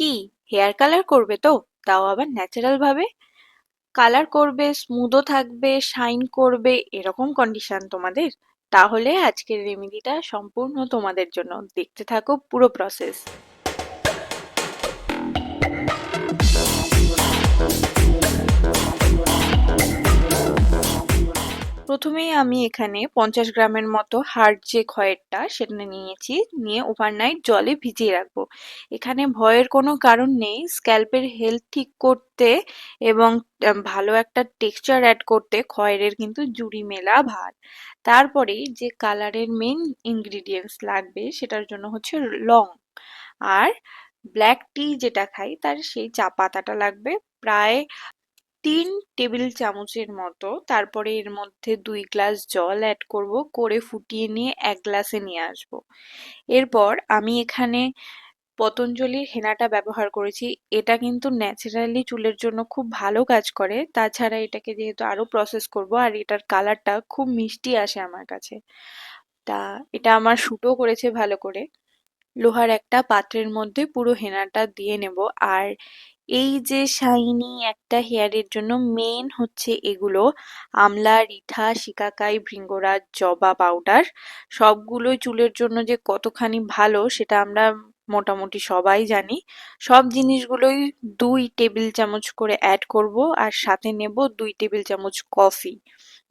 কি hair colour করবে তো? তাও আবার ন্যাচারাল ভাবে? কালার করবে, স্মুথও থাকবে, শাইন করবে, এরকম কন্ডিশন তোমাদের? তাহলে আজকের রেমেডিটা সম্পূর্ণ তোমাদের জন্য। দেখতে থাকো পুরো প্রসেস। প্রথমেই আমি এখানে 50 গ্রামের মতো হার্ড যে খয়েরটা সেটা নিয়েছি, নিয়ে ওভারনাইট জলে ভিজিয়ে রাখবো। এখানে ভয়ের কোনো কারণ নেই। স্ক্যাল্পের হেলথ ঠিক করতে এবং ভালো একটা টেক্সচার অ্যাড করতে খয়েরের কিন্তু জুড়ি মেলা ভার। তারপরে যে কালারের মেন ইনগ্রিডিয়েন্টস লাগবে সেটার জন্য হচ্ছে লং, আর ব্ল্যাক টি যেটা খাই তার সেই চা পাতাটা লাগবে প্রায় 3 টেবিল চামচের মতো। তারপরে এর মধ্যে 2 গ্লাস জল অ্যাড করব, করে ফুটিয়ে নিয়ে 1 গ্লাসে নিয়ে আসব। এরপর আমি এখানে পতঞ্জলির হেনাটা ব্যবহার করেছি। এটা কিন্তু ন্যাচারালি চুলের জন্য খুব ভালো কাজ করে। তাছাড়া এটাকে যেহেতু আরো প্রসেস করব, আর এটার কালারটা খুব মিষ্টি আসে আমার কাছে, তা এটা আমার শুটও করেছে ভালো করে। লোহার একটা পাত্রের মধ্যে পুরো হেনাটা দিয়ে নেব। আর এই যে শাইনি একটা হেয়ারের জন্য মেন হচ্ছে এগুলো: আমলা, রিঠা, শিকাকাই, ভৃঙ্গরাজ, জবা পাউডার। সবগুলোই চুলের জন্য যে কতখানি ভালো সেটা আমরা মোটামুটি সবাই জানি। সব জিনিসগুলোই 2 টেবিল চামচ করে অ্যাড করব, আর সাথে নেব 2 টেবিল চামচ কফি।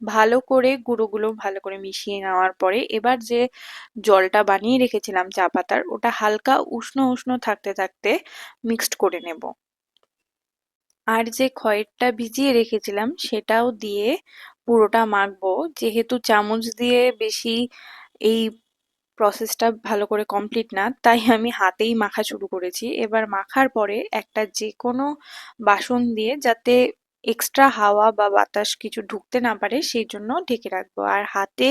ভালো করে গুঁড়োগুলো ভালো করে মিশিয়ে নেওয়ার পরে এবার যে জলটা বানিয়ে রেখেছিলাম চা পাতার, ওটা হালকা উষ্ণ উষ্ণ থাকতে থাকতে মিক্সড করে নেব। আর যে খয়েরটা ভিজিয়ে রেখেছিলাম সেটাও দিয়ে পুরোটা মাখবো। যেহেতু চামচ দিয়ে বেশি এই প্রসেসটা ভালো করে কমপ্লিট না, তাই আমি হাতেই মাখা শুরু করেছি। এবার মাখার পরে একটা যে কোনো বাসন দিয়ে, যাতে এক্সট্রা হাওয়া বা বাতাস কিছু ঢুকতে না পারে, সেই জন্য ঢেকে রাখবো। আর হাতে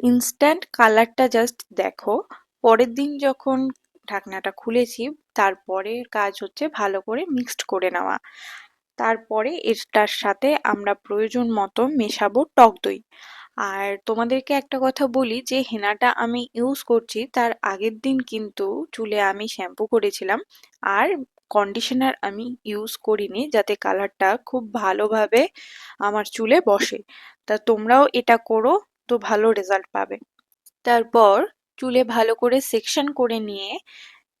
ইনস্ট্যান্ট কালারটা জাস্ট দেখো। পরের দিন যখন ঢাকনাটা খুলেছি, তারপরের কাজ হচ্ছে ভালো করে মিক্সড করে নেওয়া। তারপরে এটার সাথে আমরা প্রয়োজন মতো মেশাবো টক দই। আর তোমাদেরকে একটা কথা বলি, যে হেনাটা আমি ইউজ করছি তার আগের দিন কিন্তু চুলে আমি শ্যাম্পু করেছিলাম, আর কন্ডিশনার আমি ইউজ করিনি, যাতে কালারটা খুব ভালোভাবে আমার চুলে বসে। তা তোমরাও এটা করো, তো ভালো রেজাল্ট পাবে। তারপর চুলে ভালো করে সেকশন করে নিয়ে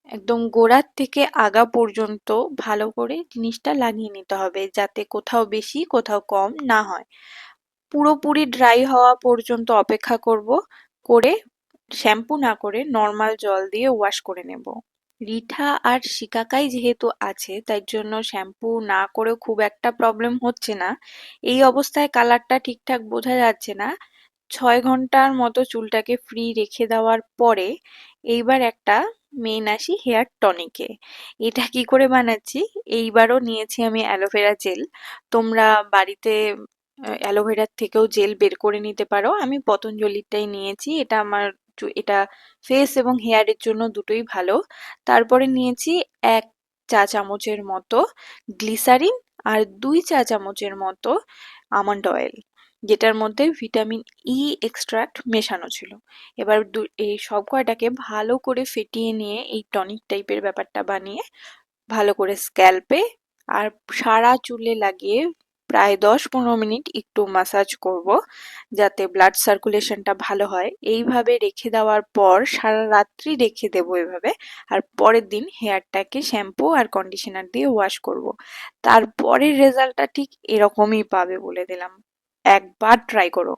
একদম গোড়ার থেকে আগা পর্যন্ত ভালো করে জিনিসটা লাগিয়ে নিতে হবে, যাতে কোথাও বেশি কোথাও কম না হয়। পুরোপুরি ড্রাই হওয়া পর্যন্ত অপেক্ষা করব, করে শ্যাম্পু না করে নর্মাল জল দিয়ে ওয়াশ করে নেব। রিঠা আর শিকাকাই যেহেতু আছে, তাই জন্য শ্যাম্পু না করেও খুব একটা প্রবলেম হচ্ছে না। এই অবস্থায় কালারটা ঠিকঠাক বোঝা যাচ্ছে না। 6 ঘন্টার মতো চুলটাকে ফ্রি রেখে দেওয়ার পরে এইবার একটা মেন আসি হেয়ার টনিকে। এটা কি করে বানাচ্ছি? এইবারও নিয়েছি আমি অ্যালোভেরা জেল। তোমরা বাড়িতে অ্যালোভেরার থেকেও জেল বের করে নিতে পারো। আমি পতঞ্জলিরটাই নিয়েছি। এটা আমার এটা ফেস এবং হেয়ারের জন্য দুটোই ভালো। তারপরে নিয়েছি 1 চা চামচের মতো গ্লিসারিন, আর 2 চা চামচের মতো আমন্ড অয়েল, যেটার মধ্যে ভিটামিন ই এক্সট্রাক্ট মেশানো ছিল। এবার এই সব কয়টাকে ভালো করে ফেটিয়ে নিয়ে এই টনিক টাইপের ব্যাপারটা বানিয়ে ভালো করে স্ক্যাল্পে আর সারা চুলে লাগিয়ে প্রায় 10-15 মিনিট একটু মাসাজ করব, যাতে ব্লাড সার্কুলেশনটা ভালো হয়। এইভাবে রেখে দেওয়ার পর সারা রাত্রি রেখে দেবো এভাবে। আর পরের দিন হেয়ারটাকে শ্যাম্পু আর কন্ডিশনার দিয়ে ওয়াশ করব। তারপরের রেজাল্টটা ঠিক এরকমই পাবে বলে দিলাম। একবার ট্রাই করো।